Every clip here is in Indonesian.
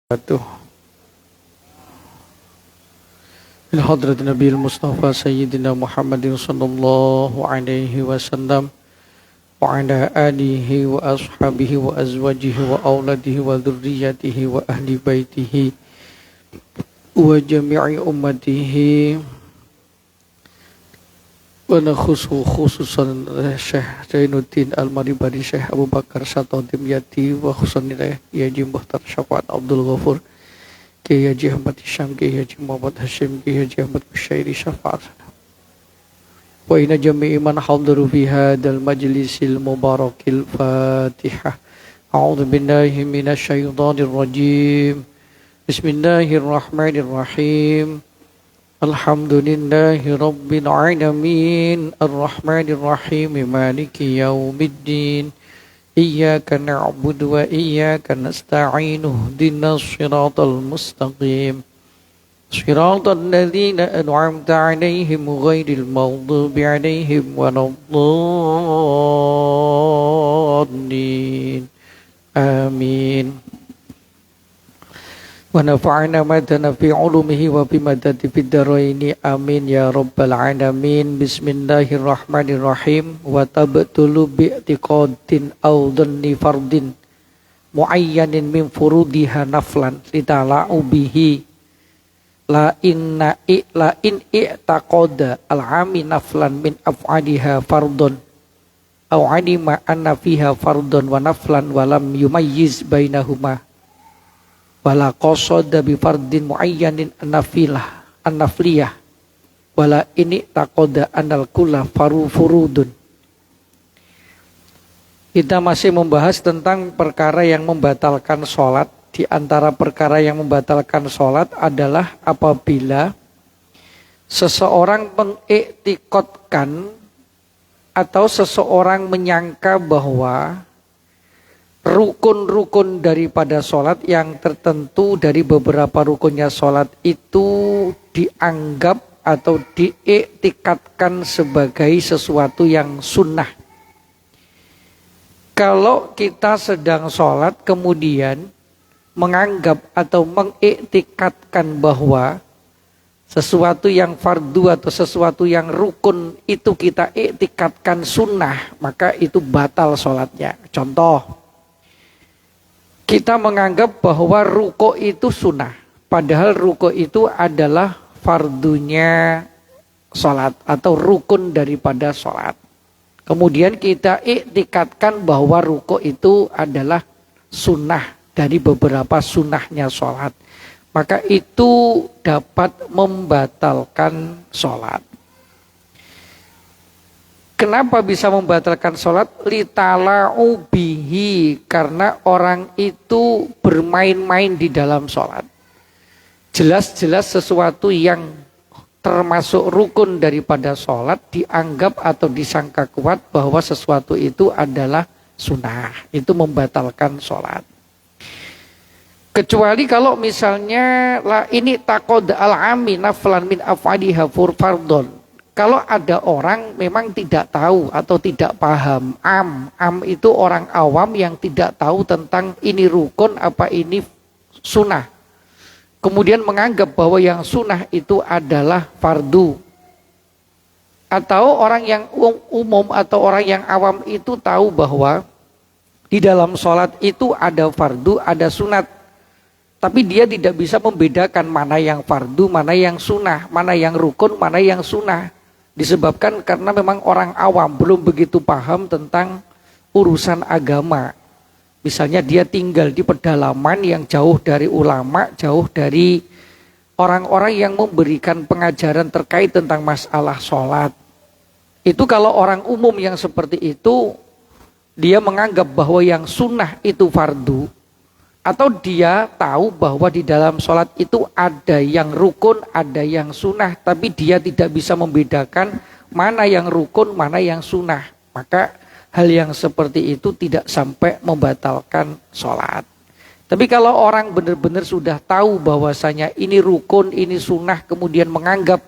Atuh ila hadrat Nabi Mustafa Sayyidina Muhammadin sallallahu alaihi wasallam wa ala alihi wa ashabihi wa azwajihi wa auladihi wa dhurriyyatihi wa ahli baitihi wa jami'i ummatihi wa nakhusu khususan Syekh Zainuddin Al-Maribadi, Syekh Abu Bakar Sato Dimyati wa khususan Yaji Muhtar Syafaat Abdul Ghafur, Kiai Haji Ahmad Hisham, Kiai Haji Muhammad Hashim, Kiai Haji Ahmad Busyairi Syafaat wa ina jami'i man hadiru fi hadal majlisil mubarakil Fatihah. A'udzu billahi minasy syaithanir rajim. Bismillahirrahmanirrahim. Alhamdulillahi rabbil alamin, arrahmanir rahim, maliki yaumiddin. Iyyaka na'budu wa iyyaka nasta'in, ihdinas siratal mustaqim. Siratal ladzina an'amta 'alaihim ghairil maghdubi 'alaihim waladdallin. Amin. Wa nafa'ana madana fi ulumihi wa fi madadi fid dharaini amin ya rabbal alamin. Bismillahirrahmanirrahim. Wa tabtulu bi'tiqadin aw dhanni fardin muayyanin min furudiha naflan litala'u bihi la in i'taqada al-ami naflan min af'aliha fardun aw alima anna fiha fardun wa naflan wa lam yumayyiz bainahuma wala qasada bi fardin muayyanin an-nafliyah wala ini taqada anal kulla furudun. Kita masih membahas tentang perkara yang membatalkan sholat. Di antara perkara yang membatalkan sholat adalah apabila seseorang mengiktikadkan atau seseorang menyangka bahwa rukun-rukun daripada sholat yang tertentu dari beberapa rukunnya sholat itu dianggap atau diiktikadkan sebagai sesuatu yang sunnah. Kalau kita sedang sholat kemudian menganggap atau mengiktikadkan bahwa sesuatu yang fardu atau sesuatu yang rukun itu kita iktikadkan sunnah, maka itu batal sholatnya. Contoh, kita menganggap bahwa ruko itu sunnah, padahal ruko itu adalah fardunya sholat atau rukun daripada sholat. Kemudian kita iktikadkan bahwa ruko itu adalah sunnah dari beberapa sunnahnya sholat. Maka itu dapat membatalkan sholat. Kenapa bisa membatalkan sholat? Litala'u bihi, karena orang itu bermain-main di dalam sholat. Jelas-jelas sesuatu yang termasuk rukun daripada sholat dianggap atau disangka kuat bahwa sesuatu itu adalah sunnah. Itu membatalkan sholat. Kecuali kalau misalnya ini taqad al-ami naflan min af'aliha fardun. Kalau ada orang memang tidak tahu atau tidak paham, am itu orang awam yang tidak tahu tentang ini rukun apa ini sunnah. Kemudian menganggap bahwa yang sunnah itu adalah fardu. Atau orang yang umum atau orang yang awam itu tahu bahwa di dalam sholat itu ada fardu, ada sunat. Tapi dia tidak bisa membedakan mana yang fardu, mana yang sunnah, mana yang rukun, mana yang sunnah. Disebabkan karena memang orang awam belum begitu paham tentang urusan agama. Misalnya dia tinggal di pedalaman yang jauh dari ulama, jauh dari orang-orang yang memberikan pengajaran terkait tentang masalah sholat. Itu kalau orang umum yang seperti itu, dia menganggap bahwa yang sunnah itu fardu. Atau dia tahu bahwa di dalam sholat itu ada yang rukun, ada yang sunnah. Tapi dia tidak bisa membedakan mana yang rukun, mana yang sunnah. Maka hal yang seperti itu tidak sampai membatalkan sholat. Tapi kalau orang benar-benar sudah tahu bahwasanya ini rukun, ini sunnah, kemudian menganggap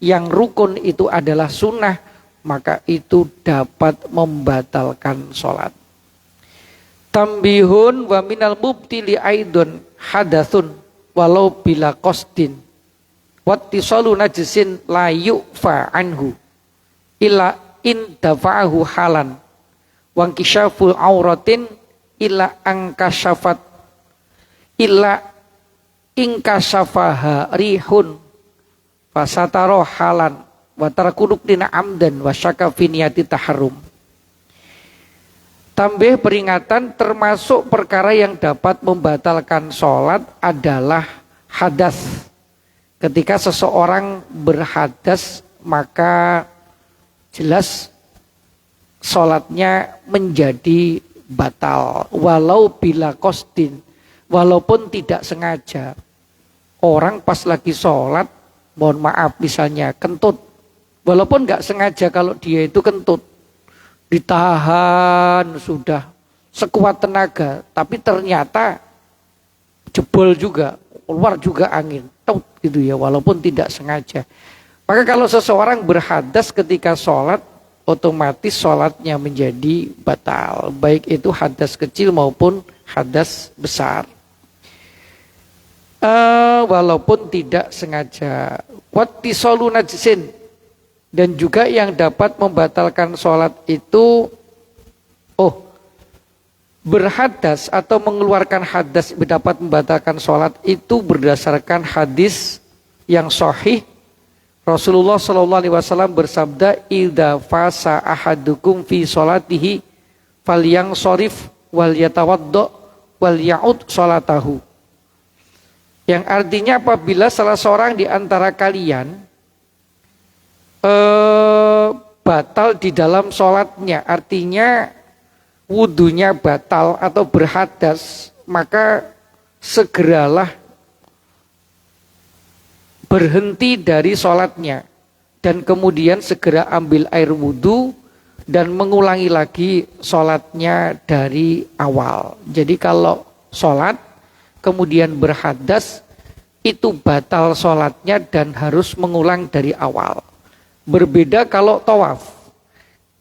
yang rukun itu adalah sunnah, maka itu dapat membatalkan sholat. Tambihun wa minal mubtili aidun hadatsun walau bila qasdin wattisalu najisin la yu'fa anhu illa in dafa'ahu halan wangkishaful auratin illa angkashafat illa ingkashafaha rihun fasataro halan wa tarakuduk dina amdan wa syaka fi niyati taharrum. Tambah peringatan termasuk perkara yang dapat membatalkan sholat adalah hadas. Ketika seseorang berhadas maka jelas sholatnya menjadi batal. Walau bila qasdin, walaupun tidak sengaja. Orang pas lagi sholat, mohon maaf misalnya kentut. Walaupun nggak sengaja kalau dia itu kentut. Ditahan sudah sekuat tenaga, tapi ternyata jebol juga, keluar juga angin, taut gitu ya, walaupun tidak sengaja. Maka kalau seseorang berhadas ketika sholat, otomatis sholatnya menjadi batal, baik itu hadas kecil maupun hadas besar. Walaupun tidak sengaja. Wattisalu najisin. Dan juga yang dapat membatalkan sholat itu berhadas atau mengeluarkan hadas dapat membatalkan sholat itu berdasarkan hadis yang sahih. Rasulullah SAW bersabda, idza fasa ahadukum fi sholatihi falyansharif wal yatawaddo wal ya'ud sholatahu. Yang artinya apabila salah seorang di antara kalian batal di dalam sholatnya, artinya wudunya batal atau berhadas, maka segeralah berhenti dari sholatnya dan kemudian segera ambil air wudu dan mengulangi lagi sholatnya dari awal. Jadi kalau sholat kemudian berhadas itu batal sholatnya dan harus mengulang dari awal. Berbeda kalau tawaf.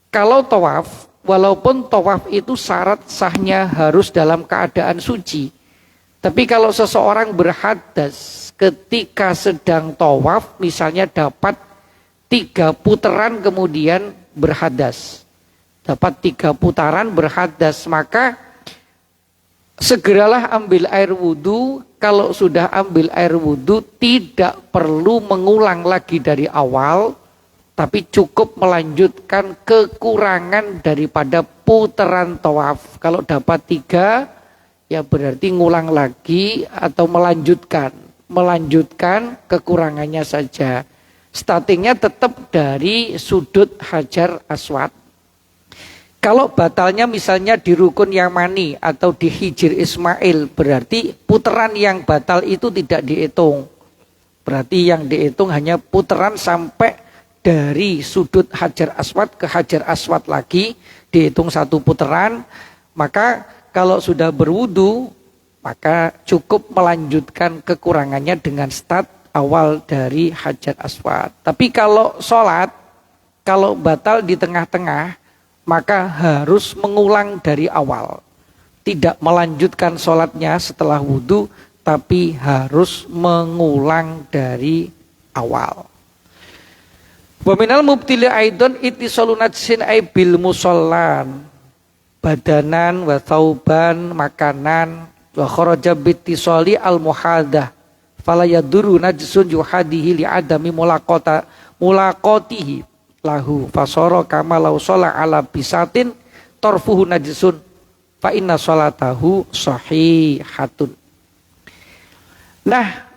Kalau tawaf, walaupun tawaf itu syarat sahnya harus dalam keadaan suci. Tapi kalau seseorang berhadas ketika sedang tawaf, misalnya dapat 3 putaran kemudian berhadas. Dapat 3 putaran berhadas, maka segeralah ambil air wudu. Kalau sudah ambil air wudu tidak perlu mengulang lagi dari awal, tapi cukup melanjutkan kekurangan daripada putaran tawaf. Kalau dapat 3, ya berarti ngulang lagi atau melanjutkan kekurangannya saja. Startingnya tetap dari sudut Hajar Aswad. Kalau batalnya misalnya di Rukun Yamani atau di Hijr Ismail, berarti putaran yang batal itu tidak dihitung. Berarti yang dihitung hanya putaran sampai dari sudut Hajar Aswad ke Hajar Aswad lagi, dihitung 1 putaran. Maka kalau sudah berwudu, maka cukup melanjutkan kekurangannya dengan start awal dari Hajar Aswad. Tapi kalau sholat, kalau batal di tengah-tengah, maka harus mengulang dari awal. Tidak melanjutkan sholatnya setelah wudu, tapi harus mengulang dari awal. Wa minal mubtili aidon ittisalu najsin ay bil musallan, badanan wa thauban, makanan, wa kharaja bittisali al muhadah fala yaduru najsun yuhadihi li adami mulaqatihi lahu fasara kama law shalla ala bisatin tarfuhu najsun fa inna sholatahu sahihatun. Nah,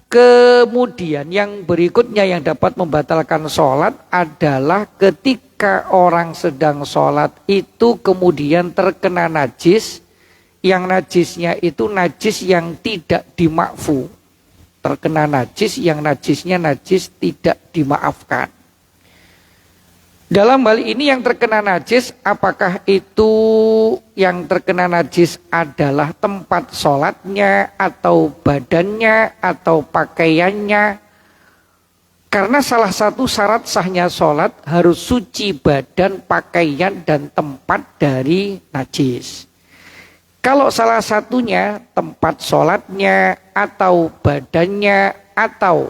kemudian yang berikutnya yang dapat membatalkan sholat adalah ketika orang sedang sholat itu kemudian terkena najis, yang najisnya itu najis yang tidak dimakfu. Terkena najis yang najisnya najis tidak dimaafkan. Dalam hal ini yang terkena najis, apakah itu yang terkena najis adalah tempat sholatnya atau badannya atau pakaiannya? Karena salah satu syarat sahnya sholat harus suci badan, pakaian dan tempat dari najis. Kalau salah satunya tempat sholatnya atau badannya atau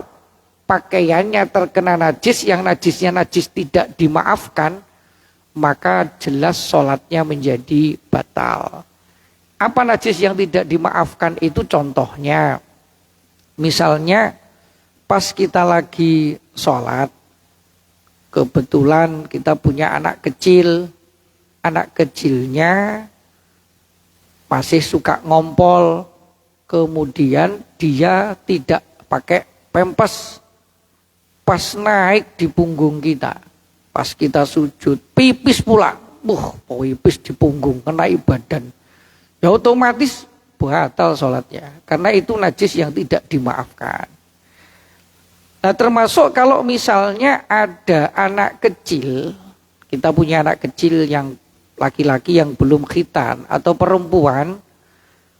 pakaiannya terkena najis, yang najisnya najis tidak dimaafkan, maka jelas sholatnya menjadi batal. Apa najis yang tidak dimaafkan itu? Contohnya, misalnya pas kita lagi sholat, kebetulan kita punya anak kecil, anak kecilnya masih suka ngompol, kemudian dia tidak pakai pempes, pas naik di punggung kita, pas kita sujud, pipis pula, pipis di punggung, kena badan, ya otomatis batal sholatnya, karena itu najis yang tidak dimaafkan. Nah, termasuk kalau misalnya ada anak kecil, kita punya anak kecil yang laki-laki yang belum khitan atau perempuan,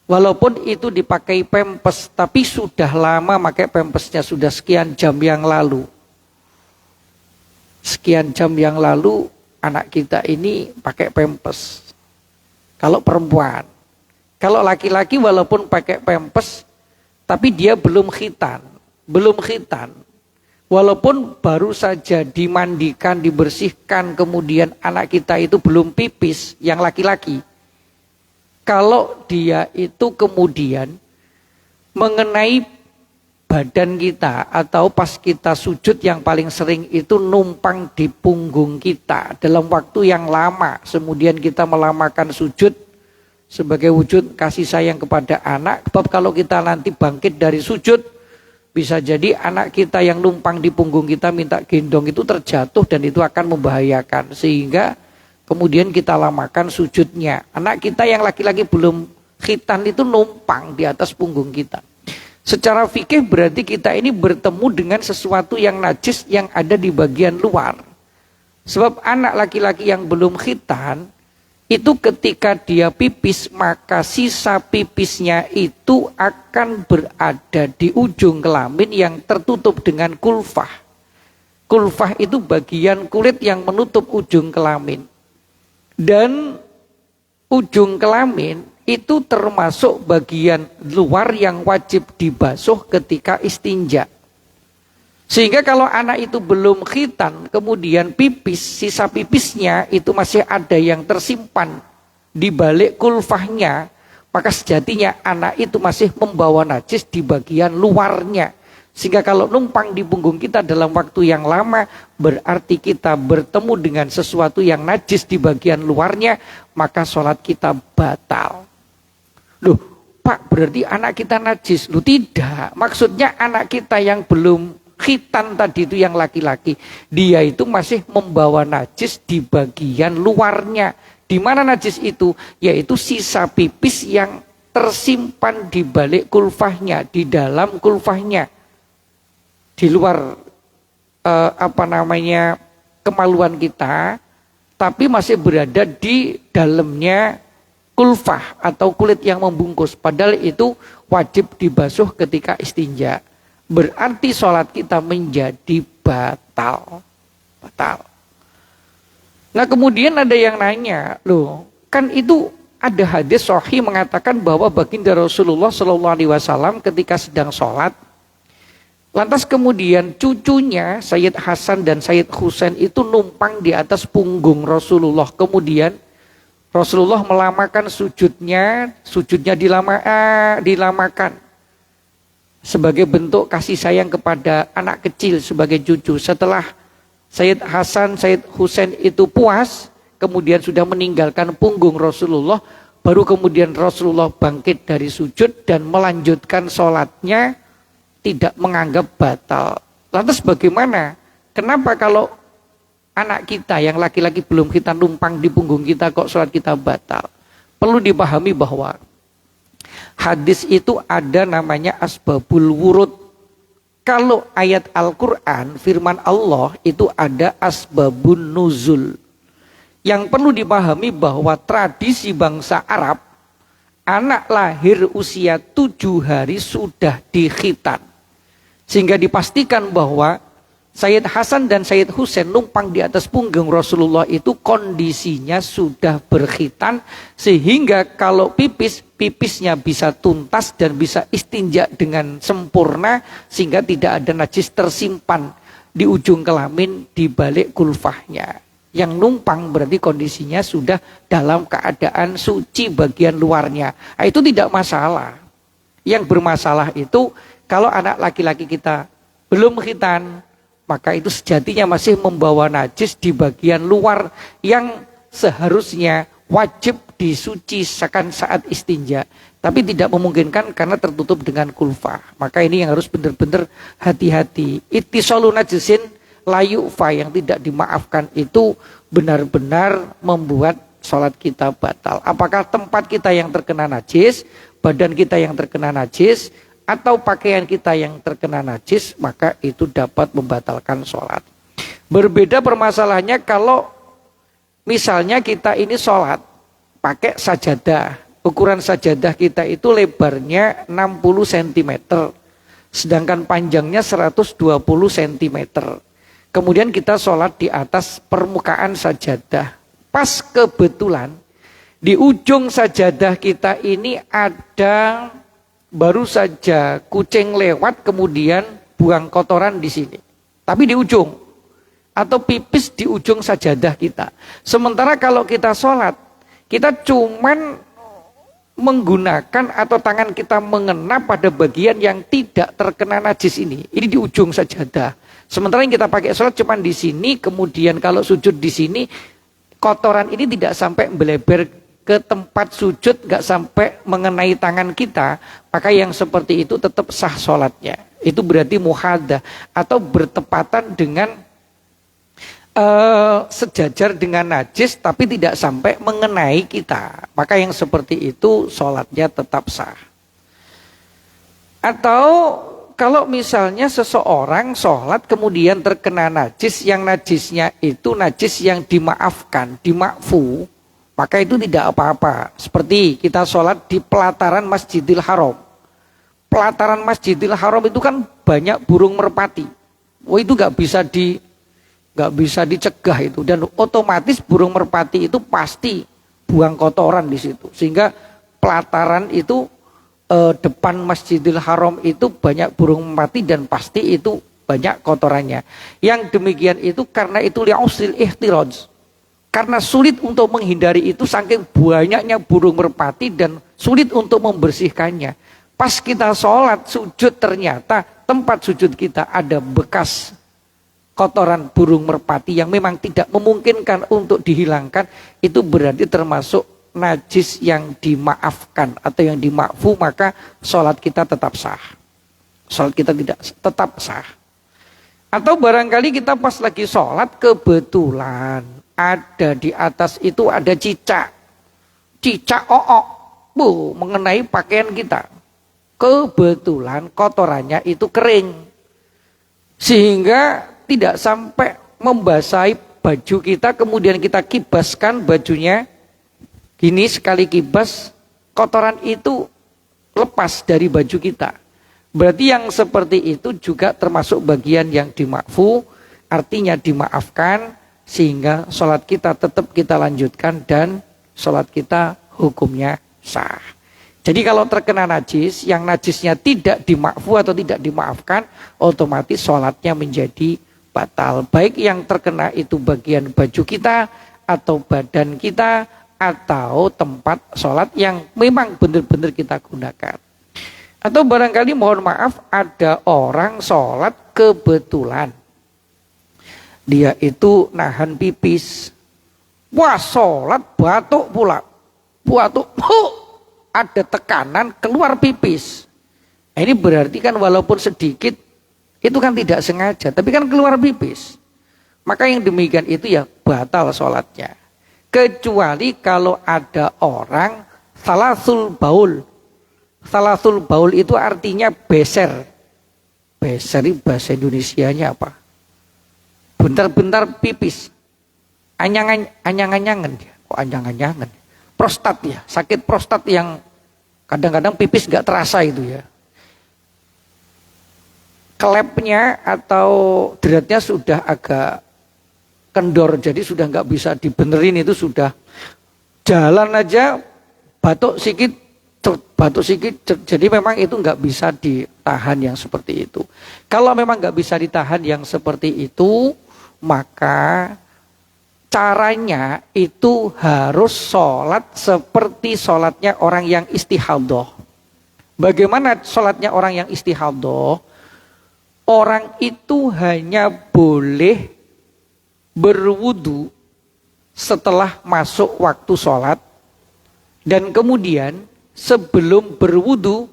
walaupun itu dipakai pempes, tapi sudah lama pakai pempesnya, sudah sekian jam yang lalu. Sekian jam yang lalu anak kita ini pakai pempes. Kalau perempuan, kalau laki-laki walaupun pakai pempes, tapi dia belum khitan, walaupun baru saja dimandikan, dibersihkan, kemudian anak kita itu belum pipis, yang laki-laki. Kalau dia itu kemudian mengenai badan kita, atau pas kita sujud yang paling sering itu numpang di punggung kita dalam waktu yang lama, kemudian kita melamakan sujud sebagai wujud kasih sayang kepada anak. Sebab kalau kita nanti bangkit dari sujud, bisa jadi anak kita yang numpang di punggung kita minta gendong itu terjatuh, dan itu akan membahayakan, sehingga kemudian kita lamakan sujudnya. Anak kita yang laki-laki belum khitan itu numpang di atas punggung kita. Secara fikih berarti kita ini bertemu dengan sesuatu yang najis yang ada di bagian luar. Sebab anak laki-laki yang belum khitan itu ketika dia pipis, maka sisa pipisnya itu akan berada di ujung kelamin yang tertutup dengan kulfah. Kulfah itu bagian kulit yang menutup ujung kelamin. Dan ujung kelamin itu termasuk bagian luar yang wajib dibasuh ketika istinja. Sehingga kalau anak itu belum khitan, kemudian pipis, sisa pipisnya itu masih ada yang tersimpan di balik kulfahnya, maka sejatinya anak itu masih membawa najis di bagian luarnya. Sehingga kalau numpang di punggung kita dalam waktu yang lama, berarti kita bertemu dengan sesuatu yang najis di bagian luarnya, maka sholat kita batal. Loh, Pak, berarti anak kita najis? Loh, tidak. Maksudnya anak kita yang belum khitan tadi itu yang laki-laki, dia itu masih membawa najis di bagian luarnya. Di mana najis itu? Yaitu sisa pipis yang tersimpan di balik kulfahnya, di dalam kulfahnya, di luar kemaluan kita, tapi masih berada di dalamnya kulfah atau kulit yang membungkus. Padahal itu wajib dibasuh ketika istinja. Berarti sholat kita menjadi batal. Nah, kemudian ada yang nanya, loh, kan itu ada hadis sahih mengatakan bahwa baginda Rasulullah SAW ketika sedang sholat, lantas kemudian cucunya Sayyid Hasan dan Sayyid Husain itu numpang di atas punggung Rasulullah. Kemudian Rasulullah melamakan sujudnya dilamakan sebagai bentuk kasih sayang kepada anak kecil sebagai cucu. Setelah Sayyid Hasan, Sayyid Husain itu puas, kemudian sudah meninggalkan punggung Rasulullah, baru kemudian Rasulullah bangkit dari sujud dan melanjutkan sholatnya, tidak menganggap batal. Lantas bagaimana? Kenapa kalau anak kita yang laki-laki belum kita numpang di punggung kita kok sholat kita batal? Perlu dipahami bahwa hadis itu ada namanya asbabul wurud. Kalau ayat Al-Quran, firman Allah itu ada asbabun nuzul. Yang perlu dipahami bahwa tradisi bangsa Arab, anak lahir usia 7 hari sudah dikhitan. Sehingga dipastikan bahwa Sayyid Hasan dan Sayyid Husain numpang di atas punggung Rasulullah itu kondisinya sudah berkhitan, sehingga kalau pipisnya bisa tuntas dan bisa istinja dengan sempurna, sehingga tidak ada najis tersimpan di ujung kelamin di balik kulfahnya. Yang numpang berarti kondisinya sudah dalam keadaan suci bagian luarnya. Nah, itu tidak masalah. Yang bermasalah itu kalau anak laki-laki kita belum khitan, maka itu sejatinya masih membawa najis di bagian luar yang seharusnya wajib disucikan saat istinja, tapi tidak memungkinkan karena tertutup dengan kulfa. Maka ini yang harus benar-benar hati-hati. Ittisalu najisin layu fa, yang tidak dimaafkan itu benar-benar membuat sholat kita batal. Apakah tempat kita yang terkena najis, badan kita yang terkena najis, atau pakaian kita yang terkena najis, maka itu dapat membatalkan sholat. Berbeda permasalahannya kalau misalnya kita ini sholat pakai sajadah. Ukuran sajadah kita itu lebarnya 60 cm, sedangkan panjangnya 120 cm. Kemudian kita sholat di atas permukaan sajadah. Pas kebetulan di ujung sajadah kita ini ada baru saja kucing lewat kemudian buang kotoran di sini. Tapi di ujung atau pipis di ujung sajadah kita. Sementara kalau kita sholat, kita cuman menggunakan atau tangan kita mengena pada bagian yang tidak terkena najis ini. Ini di ujung sajadah. Sementara yang kita pakai sholat cuman di sini, kemudian kalau sujud di sini, kotoran ini tidak sampai melebar ke tempat sujud, gak sampai mengenai tangan kita, maka yang seperti itu tetap sah sholatnya. Itu berarti muhadah atau bertepatan dengan sejajar dengan najis tapi tidak sampai mengenai kita. Maka yang seperti itu sholatnya tetap sah. Atau kalau misalnya seseorang sholat kemudian terkena najis, yang najisnya itu najis yang dimaafkan, dimakfu, maka itu tidak apa-apa. Seperti kita sholat di pelataran Masjidil Haram. Pelataran Masjidil Haram itu kan banyak burung merpati. Oh, itu nggak bisa dicegah itu, dan otomatis burung merpati itu pasti buang kotoran di situ. Sehingga pelataran itu depan Masjidil Haram itu banyak burung merpati dan pasti itu banyak kotorannya. Yang demikian itu karena itu li'usil ihtiraj. Karena sulit untuk menghindari itu saking banyaknya burung merpati dan sulit untuk membersihkannya. Pas kita sholat sujud ternyata tempat sujud kita ada bekas kotoran burung merpati yang memang tidak memungkinkan untuk dihilangkan. Itu berarti termasuk najis yang dimaafkan atau yang dimakfu, maka sholat kita tetap sah. Sholat kita tidak tetap sah. Atau barangkali kita pas lagi sholat kebetulan ada di atas itu ada cicak mengenai pakaian kita. Kebetulan kotorannya itu kering, sehingga tidak sampai membasahi baju kita, kemudian kita kibaskan bajunya. Gini, sekali kibas kotoran itu lepas dari baju kita. Berarti yang seperti itu juga termasuk bagian yang dimakfu, artinya dimaafkan, sehingga sholat kita tetap kita lanjutkan dan sholat kita hukumnya sah. Jadi kalau terkena najis, yang najisnya tidak dimakfu atau tidak dimaafkan, otomatis sholatnya menjadi batal. Baik yang terkena itu bagian baju kita, atau badan kita, atau tempat sholat yang memang benar-benar kita gunakan. Atau barangkali mohon maaf ada orang sholat kebetulan dia itu nahan pipis. Wah, sholat batuk pula. Batuk, ada tekanan keluar pipis. Nah, ini berarti kan walaupun sedikit, itu kan tidak sengaja, tapi kan keluar pipis. Maka yang demikian itu ya batal sholatnya. Kecuali kalau ada orang salasul baul. Salasul baul itu artinya beser. Beser itu bahasa Indonesianya apa? Bentar-bentar pipis, anyang-anyangan dia. Kok anyang-anyangan? Prostat ya, sakit prostat yang kadang-kadang pipis nggak terasa itu ya. klepnya atau deratnya sudah agak kendor, jadi sudah nggak bisa dibenerin, itu sudah jalan aja batuk sikit, jadi memang itu nggak bisa ditahan yang seperti itu. Kalau memang nggak bisa ditahan yang seperti itu, maka caranya itu harus sholat seperti sholatnya orang yang istihadah. Bagaimana sholatnya orang yang istihadah? Orang itu hanya boleh berwudu setelah masuk waktu sholat, dan kemudian sebelum berwudu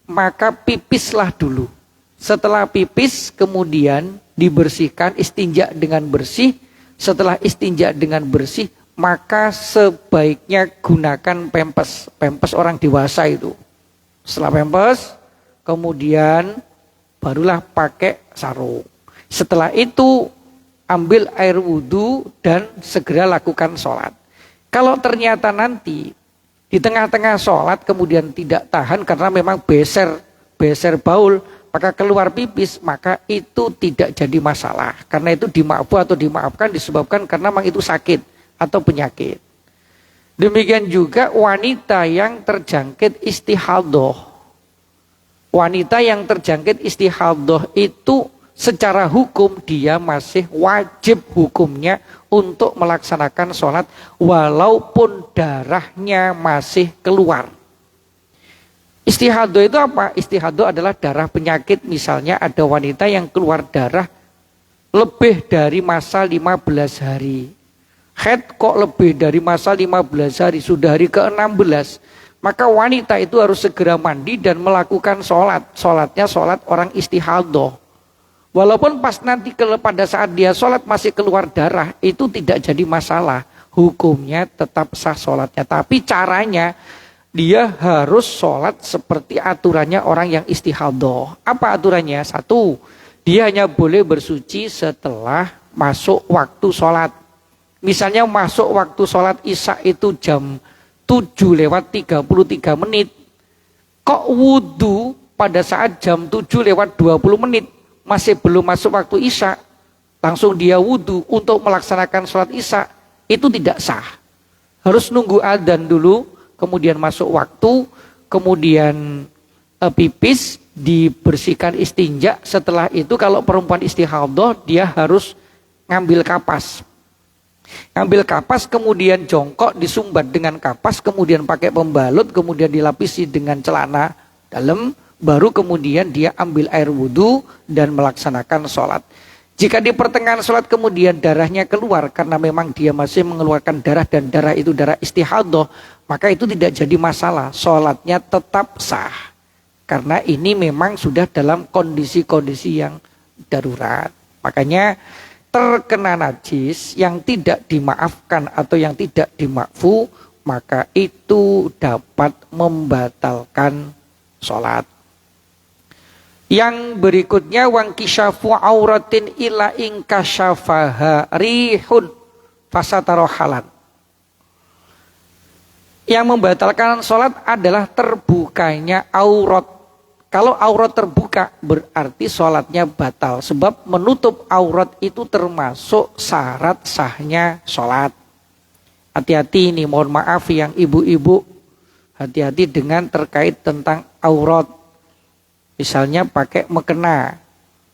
maka pipislah dulu. Setelah pipis kemudian dibersihkan, istinja dengan bersih. Setelah istinja dengan bersih maka sebaiknya gunakan pempes. Pempes orang dewasa itu. Setelah pempes kemudian barulah pakai sarung. Setelah itu ambil air wudhu dan segera lakukan sholat. Kalau ternyata nanti di tengah-tengah sholat kemudian tidak tahan karena memang beser baul, maka keluar pipis, maka itu tidak jadi masalah. Karena itu dimaafu atau dimaafkan disebabkan karena memang itu sakit atau penyakit. Demikian juga wanita yang terjangkit istihadah. Wanita yang terjangkit istihadah itu secara hukum dia masih wajib hukumnya untuk melaksanakan sholat walaupun darahnya masih keluar. Istihadah itu apa? Istihadah adalah darah penyakit. Misalnya ada wanita yang keluar darah lebih dari masa 15 hari. Haid kok lebih dari masa 15 hari, sudah hari ke-16. Maka wanita itu harus segera mandi dan melakukan sholat. Sholatnya sholat orang istihadah. Walaupun pas nanti pada saat dia sholat masih keluar darah, itu tidak jadi masalah. Hukumnya tetap sah sholatnya. Tapi caranya dia harus sholat seperti aturannya orang yang istihadah. Apa aturannya? 1, dia hanya boleh bersuci setelah masuk waktu sholat. Misalnya masuk waktu sholat isya itu jam 7:33. Kok wudhu pada saat jam 7:20 masih belum masuk waktu isya, langsung dia wudhu untuk melaksanakan sholat isya, itu tidak sah. Harus nunggu adzan dulu, kemudian masuk waktu, kemudian pipis, dibersihkan istinja. Setelah itu kalau perempuan istihadah dia harus ngambil kapas. Ngambil kapas kemudian jongkok disumbat dengan kapas, kemudian pakai pembalut, kemudian dilapisi dengan celana dalam, baru kemudian dia ambil air wudhu dan melaksanakan sholat. Jika di pertengahan sholat kemudian darahnya keluar karena memang dia masih mengeluarkan darah dan darah itu darah istihadah, maka itu tidak jadi masalah, sholatnya tetap sah. Karena ini memang sudah dalam kondisi-kondisi yang darurat. Makanya terkena najis yang tidak dimaafkan atau yang tidak dimaafu, maka itu dapat membatalkan sholat. Yang berikutnya wangkisyafu auratin ila inkasyafaha rihun fasatarohalan. Yang membatalkan sholat adalah terbukanya aurat. Kalau aurat terbuka berarti sholatnya batal. Sebab menutup aurat itu termasuk syarat sahnya sholat. Hati-hati ini, mohon maaf yang ibu-ibu. Hati-hati dengan terkait tentang aurat. Misalnya pakai mekena.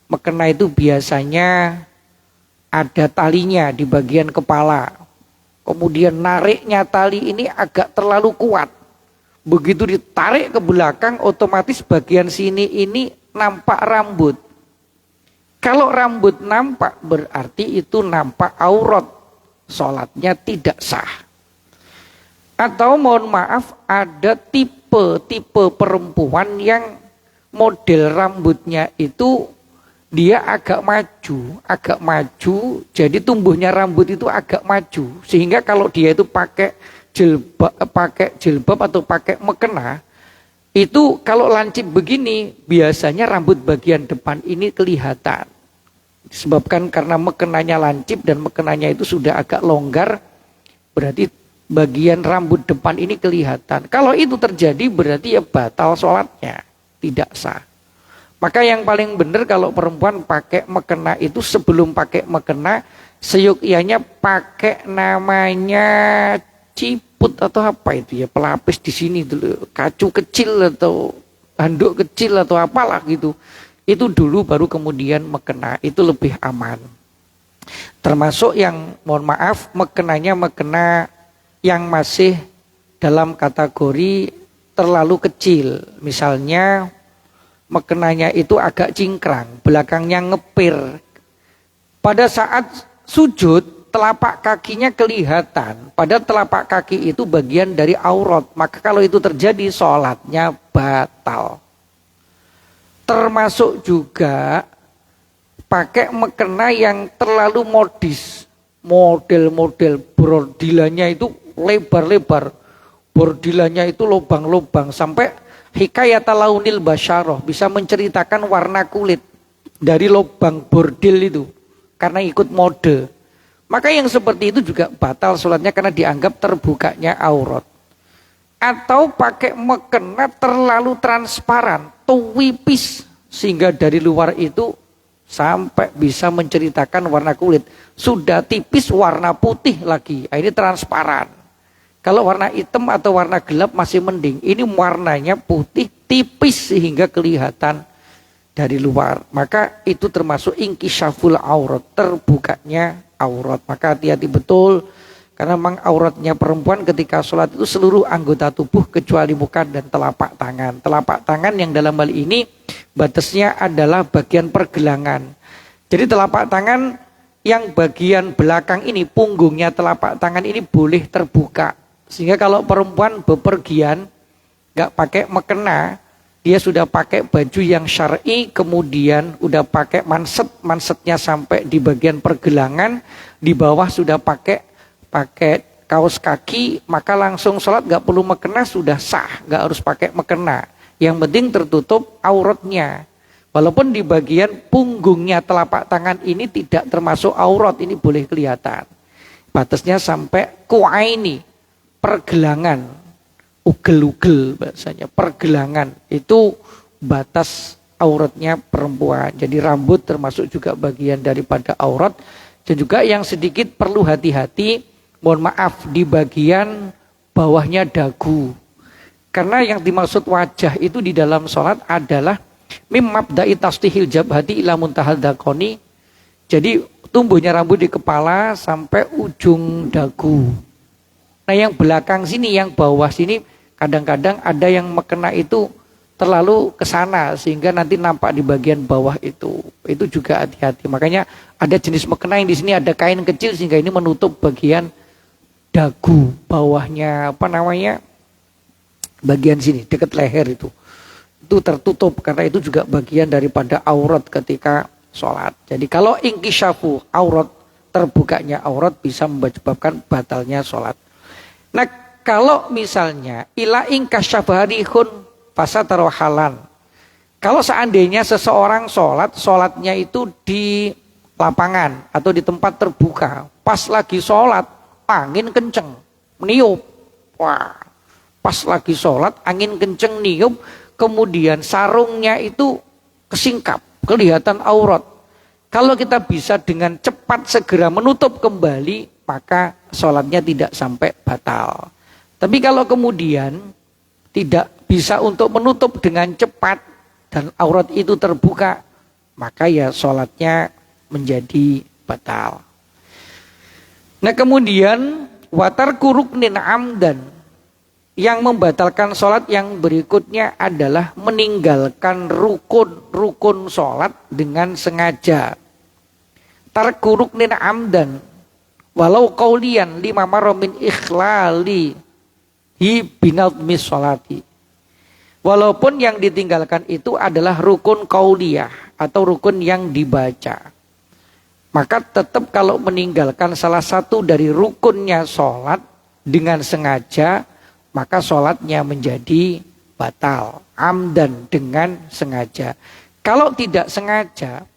Mekena itu biasanya ada talinya di bagian kepala. Kemudian nariknya tali ini agak terlalu kuat. Begitu ditarik ke belakang otomatis bagian sini ini nampak rambut. Kalau rambut nampak berarti itu nampak aurat. Sholatnya tidak sah. Atau mohon maaf ada tipe perempuan yang model rambutnya itu dia agak maju, jadi tumbuhnya rambut itu agak maju, sehingga kalau dia itu pakai jilbab atau pakai mekena, itu kalau lancip begini biasanya rambut bagian depan ini kelihatan, disebabkan karena mekenanya lancip dan mekenanya itu sudah agak longgar, berarti bagian rambut depan ini kelihatan. Kalau itu terjadi berarti ya batal sholatnya. Tidak sah. Maka yang paling benar kalau perempuan pakai mekena itu sebelum pakai mekena seyukianya pakai namanya ciput atau apa itu ya, pelapis di sini dulu, kacu kecil atau handuk kecil atau apalah gitu. Itu dulu baru kemudian mekena, itu lebih aman. Termasuk yang mohon maaf mekenanya mekena yang masih dalam kategori terlalu kecil. Misalnya mekenanya itu agak cingkrang, belakangnya ngepir. Pada saat sujud, telapak kakinya kelihatan. Pada telapak kaki itu bagian dari aurat. Maka kalau itu terjadi, sholatnya batal. Termasuk juga pakai mekena yang terlalu modis. Model-model bordilannya itu lebar-lebar. Bordilannya itu lubang-lubang. Sampai hikayat launil basyaroh, bisa menceritakan warna kulit dari lubang bordil itu karena ikut mode. Maka yang seperti itu juga batal sholatnya karena dianggap terbukanya aurat. Atau pakai mekena terlalu transparan, tuwipis, sehingga dari luar itu sampai bisa menceritakan warna kulit. Sudah tipis warna putih lagi, ini transparan. Kalau warna hitam atau warna gelap masih mending. Ini warnanya putih tipis sehingga kelihatan dari luar. Maka itu termasuk inkisyaful aurat, terbukanya aurat. Maka hati-hati betul. Karena memang auratnya perempuan ketika sholat itu seluruh anggota tubuh kecuali muka dan telapak tangan. Telapak tangan yang dalam hal ini batasnya adalah bagian pergelangan. Jadi telapak tangan yang bagian belakang ini, punggungnya telapak tangan ini boleh terbuka. Sehingga kalau perempuan bepergian nggak pakai mekena, dia sudah pakai baju yang syar'i, kemudian udah pakai mansetnya sampai di bagian pergelangan, di bawah sudah pakai kaos kaki, maka langsung sholat nggak perlu mekena, sudah sah, nggak harus pakai mekena. Yang penting tertutup auratnya. Walaupun di bagian punggungnya telapak tangan ini tidak termasuk aurat, ini boleh kelihatan. Batasnya sampai kuaini, pergelangan, ugel-ugel bahasanya, pergelangan itu batas auratnya perempuan. Jadi rambut termasuk juga bagian daripada aurat. Dan juga yang sedikit perlu hati-hati, mohon maaf, di bagian bawahnya dagu. Karena yang dimaksud wajah itu di dalam sholat adalah mim mabda'i tasdihil jabhati ila muntahal dakoni. Jadi tumbuhnya rambut di kepala sampai ujung dagu. Nah yang belakang sini, yang bawah sini kadang-kadang ada yang mekena itu terlalu ke sana sehingga nanti nampak di bagian bawah itu. Itu juga hati-hati. Makanya ada jenis mekena yang di sini ada kain kecil sehingga ini menutup bagian dagu, bawahnya apa namanya? Bagian sini dekat leher itu. Itu tertutup karena itu juga bagian daripada aurat ketika sholat. Jadi kalau inkisyafu aurat, terbukanya aurat bisa menyebabkan batalnya sholat. Nah kalau misalnya ila ingkasyabharihun fasatarohalan. Kalau seandainya seseorang sholatnya itu di lapangan atau di tempat terbuka, pas lagi sholat angin kenceng meniup, wah, pas lagi sholat angin kenceng niup, kemudian sarungnya itu kesingkap, kelihatan aurat. Kalau kita bisa dengan cepat segera menutup kembali, maka sholatnya tidak sampai batal. Tapi kalau kemudian tidak bisa untuk menutup dengan cepat dan aurat itu terbuka, maka ya sholatnya menjadi batal. Nah kemudian watar kuruknin amdan, yang membatalkan sholat yang berikutnya adalah meninggalkan rukun sholat dengan sengaja. Tarkuruknin amdan walau qaulian lima maromin ikhlali hi binadmis sholati. Walaupun yang ditinggalkan itu adalah rukun qauliyah atau rukun yang dibaca, maka tetap kalau meninggalkan salah satu dari rukunnya sholat dengan sengaja, maka sholatnya menjadi batal. Amdan, dengan sengaja. Kalau tidak sengaja,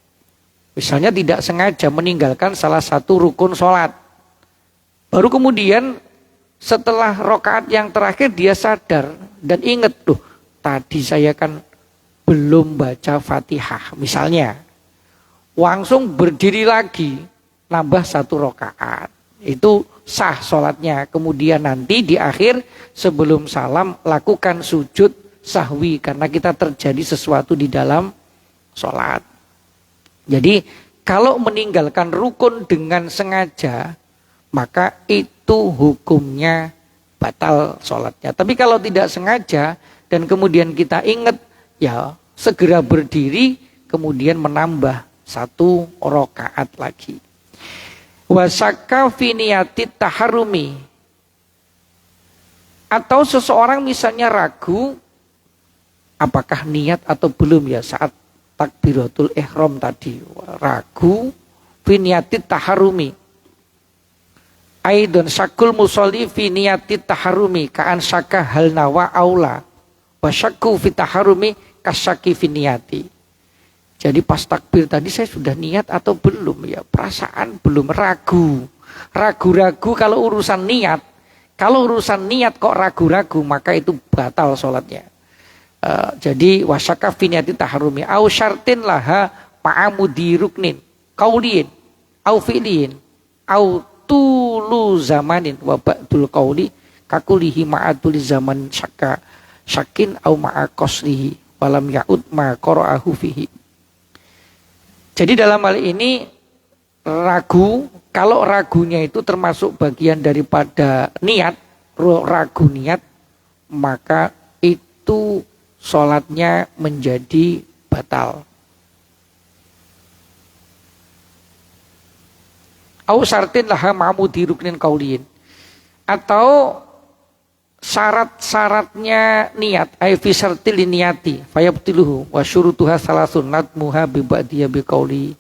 misalnya tidak sengaja meninggalkan salah satu rukun sholat, baru kemudian setelah rakaat yang terakhir dia sadar dan ingat, tadi saya kan belum baca Fatihah misalnya, langsung berdiri lagi nambah 1 rakaat, itu sah sholatnya. Kemudian nanti di akhir sebelum salam lakukan sujud sahwi karena kita terjadi sesuatu di dalam sholat. Jadi kalau meninggalkan rukun dengan sengaja maka itu hukumnya batal sholatnya. Tapi kalau tidak sengaja dan kemudian kita ingat, ya segera berdiri kemudian menambah 1 rakaat lagi. Wasaka fi niyati taharumi, atau seseorang misalnya ragu apakah niat atau belum ya saat takbiratul ihram tadi, ragu fi niyati taharumi. Aidon syakul musolli fi niyati taharumi ka'an syaka hal nawa aula wa syakku fi taharumi kasyaki fi niyati. Jadi pas takbir tadi saya sudah niat atau belum ya, perasaan belum, ragu-ragu kalau urusan niat. Kalau urusan niat kok ragu-ragu maka itu batal sholatnya. Jadi wasyaka fi niyati taharumi au syartin laha ma'amudi ruknin qaulin au fi'lin au tulu zamanin wa ba'dul qauli kakulihi ma'atul zaman syakin au ma'a qasrihi walam ya'ud ma qara'ahu fihi. Jadi dalam hal ini ragu, kalau ragunya itu termasuk bagian daripada niat, ragu niat, maka itu sholatnya menjadi batal. Au syartin laha ma'mudi ruknin qaulin, atau syarat-syaratnya niat, ay fi syartil niyati fayabtiluhu wa syurutuha salasun nadmuha bi ba'diya bi qauli.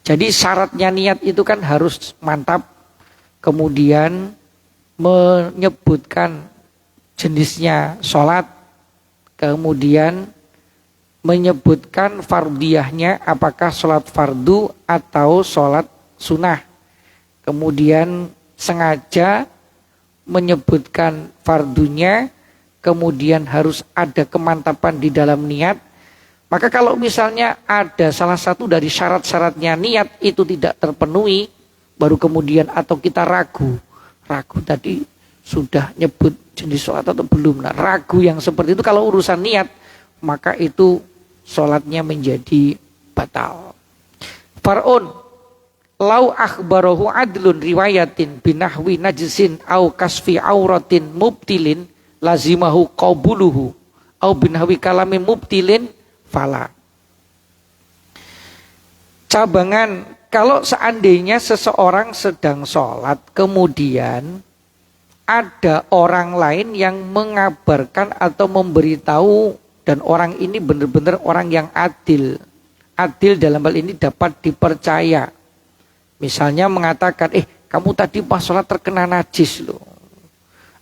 Jadi syaratnya niat itu kan harus mantap, kemudian menyebutkan jenisnya sholat, kemudian menyebutkan fardiyahnya apakah sholat fardu atau sholat sunnah, kemudian sengaja menyebutkan fardunya, kemudian harus ada kemantapan di dalam niat. Maka kalau misalnya ada salah satu dari syarat-syaratnya niat itu tidak terpenuhi, baru kemudian atau kita ragu tadi sudah nyebut jenis sholat atau belum. Nah, ragu yang seperti itu kalau urusan niat maka itu sholatnya menjadi batal. Far'un lau akhbarahu adlun riwayatin binahwi najisin au kasfi auratin mubtilin lazimahu qabuluhu au binahwi kalamin mubtilin fala. Cabangan, kalau seandainya seseorang sedang sholat kemudian ada orang lain yang mengabarkan atau memberitahu dan orang ini benar-benar orang yang adil dalam hal ini dapat dipercaya. Misalnya mengatakan, kamu tadi pas sholat terkena najis loh.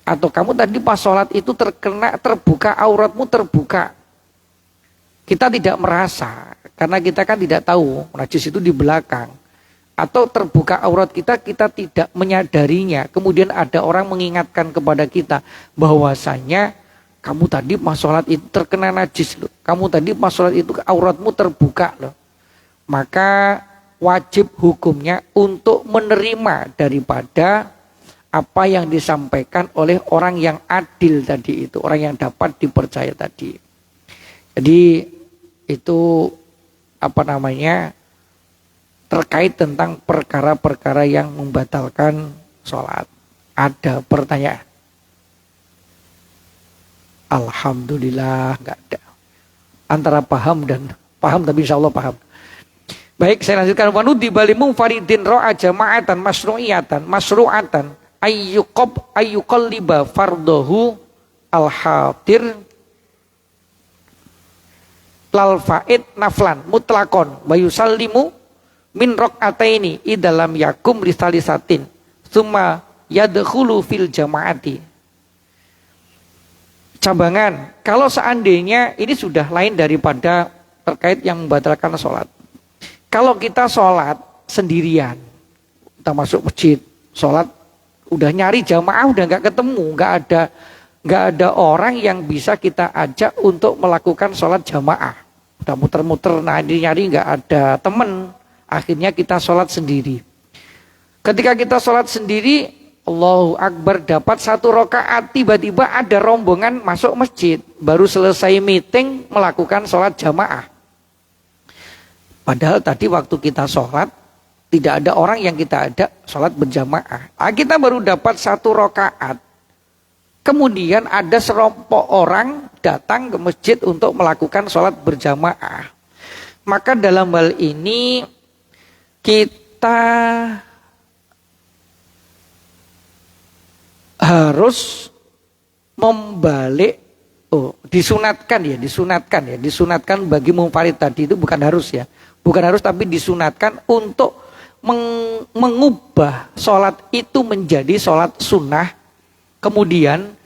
Atau kamu tadi pas sholat itu terbuka, auratmu terbuka. Kita tidak merasa, karena kita kan tidak tahu, najis itu di belakang. Atau terbuka aurat kita tidak menyadarinya. Kemudian ada orang mengingatkan kepada kita, bahwasanya kamu tadi pas sholat itu terkena najis loh. Kamu tadi pas sholat itu auratmu terbuka loh. Maka wajib hukumnya untuk menerima daripada apa yang disampaikan oleh orang yang adil tadi itu, orang yang dapat dipercaya tadi. Jadi itu terkait tentang perkara-perkara yang membatalkan sholat. Ada pertanyaan? Alhamdulillah nggak ada. Antara paham dan paham, tapi insya Allah paham. Baik, saya lanjutkan. Wanudi balimum faridin ro'a jama'atan masru'atan ayyuqalliba fardohu al-hadir lal fa'id naflan mutlakon wa yusallimu min rok'ataini idalam yakum risalisatin summa yadkhulu fil jama'ati. Cabangan, kalau seandainya ini sudah lain daripada terkait yang membatalkan sholat. Kalau kita sholat sendirian, kita masuk masjid, sholat udah nyari jamaah udah nggak ketemu, nggak nggak ada orang yang bisa kita ajak untuk melakukan sholat jamaah. Udah muter-muter nyari nggak ada teman, akhirnya kita sholat sendiri. Ketika kita sholat sendiri, Allahu Akbar, dapat 1 rakaat, tiba-tiba ada rombongan masuk masjid, baru selesai meeting melakukan sholat jamaah. Padahal tadi waktu kita sholat, tidak ada orang yang kita ada sholat berjamaah. Kita baru dapat 1 rakaat. Kemudian ada serompok orang datang ke masjid untuk melakukan sholat berjamaah. Maka dalam hal ini kita harus membalik, disunatkan bagi munfarid tadi itu bukan harus ya. Bukan harus, tapi disunatkan untuk mengubah sholat itu menjadi sholat sunnah. Kemudian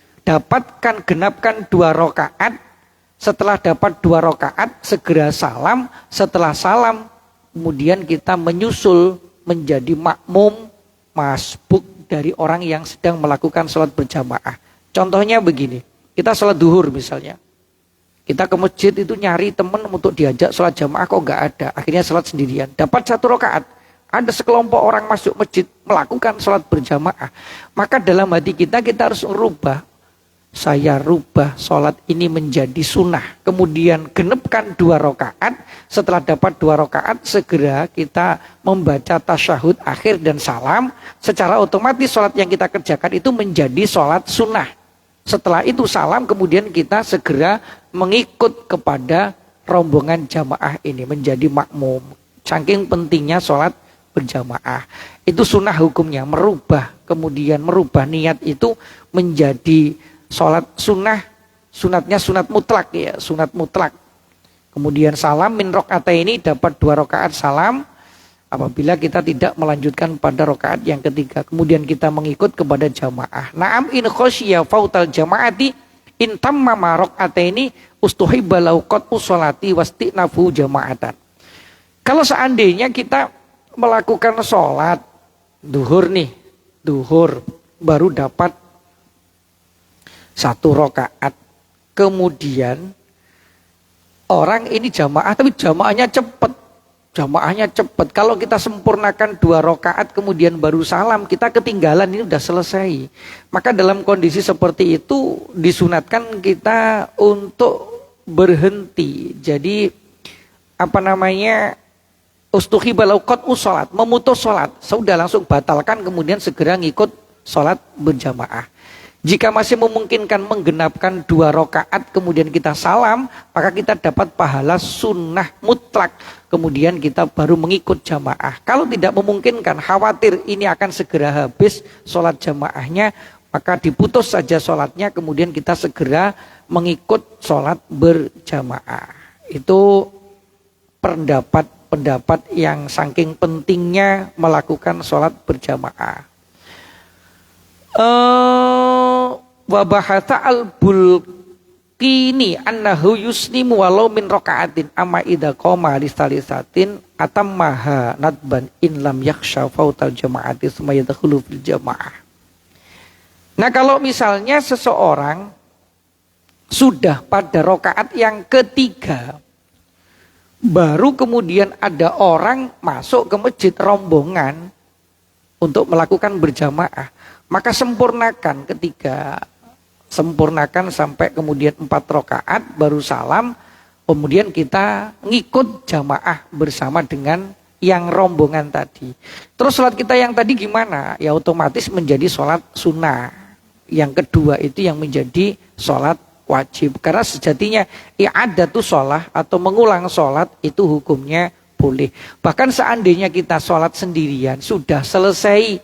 genapkan 2 rakaat. Setelah dapat 2 rakaat segera salam. Setelah salam kemudian kita menyusul menjadi makmum masbuk dari orang yang sedang melakukan sholat berjamaah. Contohnya begini, kita sholat duhur misalnya. Kita ke masjid itu nyari teman untuk diajak sholat jamaah, kok nggak ada. Akhirnya sholat sendirian. Dapat 1 rakaat. Ada sekelompok orang masuk masjid melakukan sholat berjamaah. Maka dalam hati kita harus merubah. Saya rubah sholat ini menjadi sunnah. Kemudian genepkan 2 rakaat. Setelah dapat 2 rakaat, segera kita membaca tasyahud akhir dan salam. Secara otomatis sholat yang kita kerjakan itu menjadi sholat sunnah. Setelah itu salam, kemudian kita segera mengikut kepada rombongan jamaah ini menjadi makmum. Saking pentingnya sholat berjamaah. Itu sunnah hukumnya, kemudian merubah niat itu menjadi sholat sunnah. Sunatnya sunat mutlak ya, sunat mutlak. Kemudian salam min rakaataini, dapat 2 rakaat salam. Apabila kita tidak melanjutkan pada rakaat yang ketiga, kemudian kita mengikut kepada jamaah. Na'am in khosyiya fautal jamaati in tamma ma rakaataini ustuhibba lahu qat'u sholati wastinafu jamaatan. Kalau seandainya kita melakukan sholat duhur baru dapat 1 rakaat, kemudian orang ini jamaah tapi jamaahnya cepat. Kalau kita sempurnakan 2 rakaat kemudian baru salam, kita ketinggalan, ini udah selesai. Maka dalam kondisi seperti itu disunatkan kita untuk berhenti. Jadi ustuhiba lahu qat'u sholat, memutus sholat. Sudah langsung batalkan, kemudian segera ngikut sholat berjamaah. Jika masih memungkinkan menggenapkan 2 rakaat kemudian kita salam, maka kita dapat pahala sunnah mutlak. Kemudian kita baru mengikut jamaah. Kalau tidak memungkinkan, khawatir ini akan segera habis sholat jamaahnya, maka diputus saja sholatnya, kemudian kita segera mengikut sholat berjamaah. Itu pendapat yang saking pentingnya melakukan sholat berjamaah. Wa bahatha al-Bulqini annahu yuslimu walau min raka'atin amma idza qama li salisatin atammaha nadban in lam yakhsha fautal jama'ati summa yadkhulu fil jama'ah. Nah, kalau misalnya seseorang sudah pada rakaat yang ketiga, baru kemudian ada orang masuk ke masjid rombongan untuk melakukan berjamaah, maka sempurnakan sampai kemudian 4 rakaat baru salam, kemudian kita ngikut jamaah bersama dengan yang rombongan tadi. Terus sholat kita yang tadi gimana? Ya otomatis menjadi sholat sunnah. Yang kedua itu yang menjadi sholat wajib. Karena sejatinya i'adatu sholat atau mengulang sholat itu hukumnya boleh. Bahkan seandainya kita sholat sendirian sudah selesai,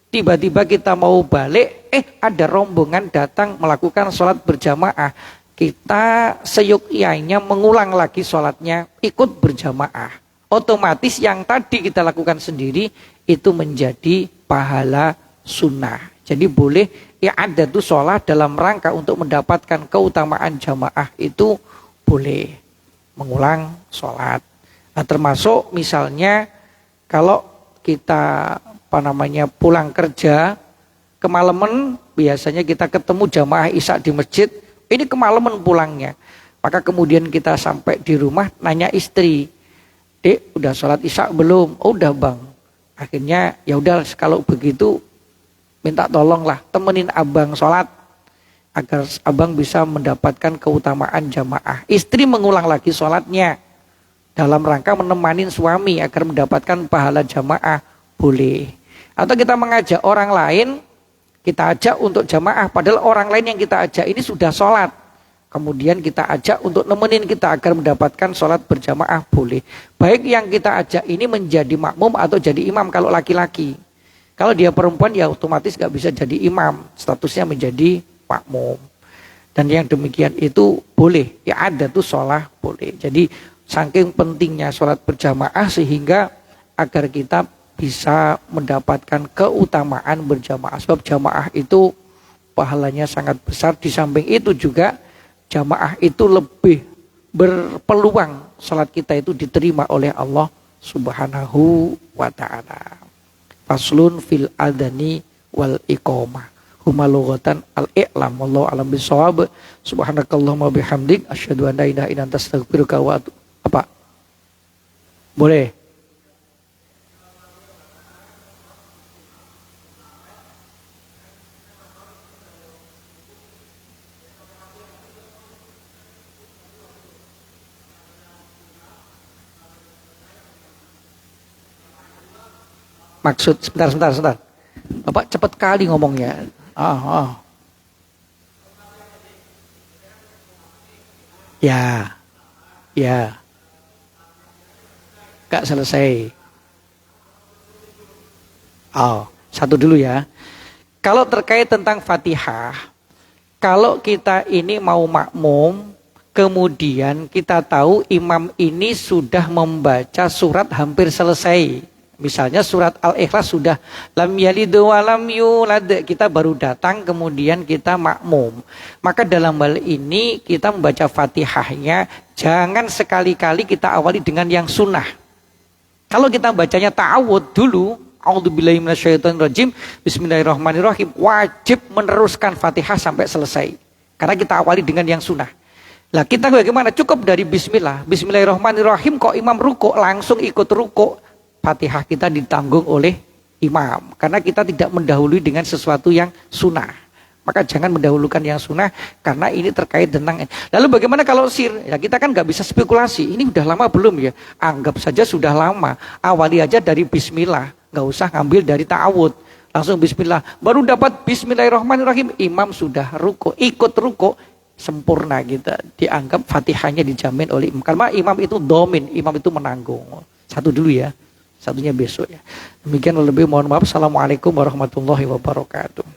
tiba-tiba kita mau balik, ada rombongan datang melakukan sholat berjamaah. Kita seyukyanya mengulang lagi sholatnya, ikut berjamaah. Otomatis yang tadi kita lakukan sendiri itu menjadi pahala sunnah. Jadi boleh ada tuh sholat dalam rangka untuk mendapatkan keutamaan jamaah itu boleh mengulang sholat. Nah, termasuk misalnya kalau kita pulang kerja, Kemalaman biasanya kita ketemu jamaah isya di masjid, ini kemalaman pulangnya. Maka kemudian kita sampai di rumah nanya istri, "Dek, udah sholat isya belum?" "Oh, udah bang." Akhirnya ya udah kalau begitu minta tolonglah temenin abang sholat agar abang bisa mendapatkan keutamaan jamaah. Istri mengulang lagi sholatnya dalam rangka menemani suami agar mendapatkan pahala jamaah, boleh. Atau kita mengajak orang lain, kita ajak untuk jamaah, padahal orang lain yang kita ajak ini sudah sholat. Kemudian kita ajak untuk nemenin kita agar mendapatkan sholat berjamaah, boleh. Baik yang kita ajak ini menjadi makmum atau jadi imam kalau laki-laki. Kalau dia perempuan ya otomatis gak bisa jadi imam, statusnya menjadi makmum. Dan yang demikian itu boleh, ya ada tuh sholat boleh. Jadi saking pentingnya sholat berjamaah sehingga agar kita bisa mendapatkan keutamaan berjamaah. Sebab jamaah itu pahalanya sangat besar. Di samping itu juga jamaah itu lebih berpeluang sholat kita itu diterima oleh Allah Subhanahu wa ta'ala. Faslun fil adani wal iqamah. Huma lughatan al-i'lam wallahu alam bisawab. Subhanakallahumma bihamdik asyhadu an la ilaha illa anta astaghfiruka wa atubu. Apa? Boleh. Maksud sebentar. Bapak cepat kali ngomongnya. Ya. Gak selesai. Satu dulu ya. Kalau terkait tentang Fatihah, kalau kita ini mau makmum, kemudian kita tahu imam ini sudah membaca surat hampir selesai. Misalnya surat Al-Ikhlas sudah lam yalid wa lam yulad, kita baru datang kemudian kita makmum. Maka dalam hal ini kita membaca Fatihahnya jangan sekali-kali kita awali dengan yang sunnah. Kalau kita bacanya ta'awud dulu, a'udzubillahi minasyaitonirrajim, bismillahirrahmanirrahim, wajib meneruskan Fatihah sampai selesai. Karena kita awali dengan yang sunnah. Lah kita bagaimana? Cukup dari bismillah, bismillahirrahmanirrahim, kok imam ruku langsung ikut ruku. Fatihah kita ditanggung oleh imam. Karena kita tidak mendahului dengan sesuatu yang sunnah. Maka jangan mendahulukan yang sunnah. Karena ini terkait tentang. Lalu bagaimana kalau sir? Ya kita kan gak bisa spekulasi. Ini udah lama belum ya? Anggap saja sudah lama. Awali aja dari bismillah. Gak usah ngambil dari ta'awud. Langsung bismillah. Baru dapat bismillahirrahmanirrahim. Imam sudah ruku. Ikut ruku. Sempurna gitu. Dianggap fatihahnya dijamin oleh imam. Karena imam itu domin. Imam itu menanggung. Satu dulu ya. Satunya besok ya. Demikian lebih mohon maaf. Assalamualaikum warahmatullahi wabarakatuh.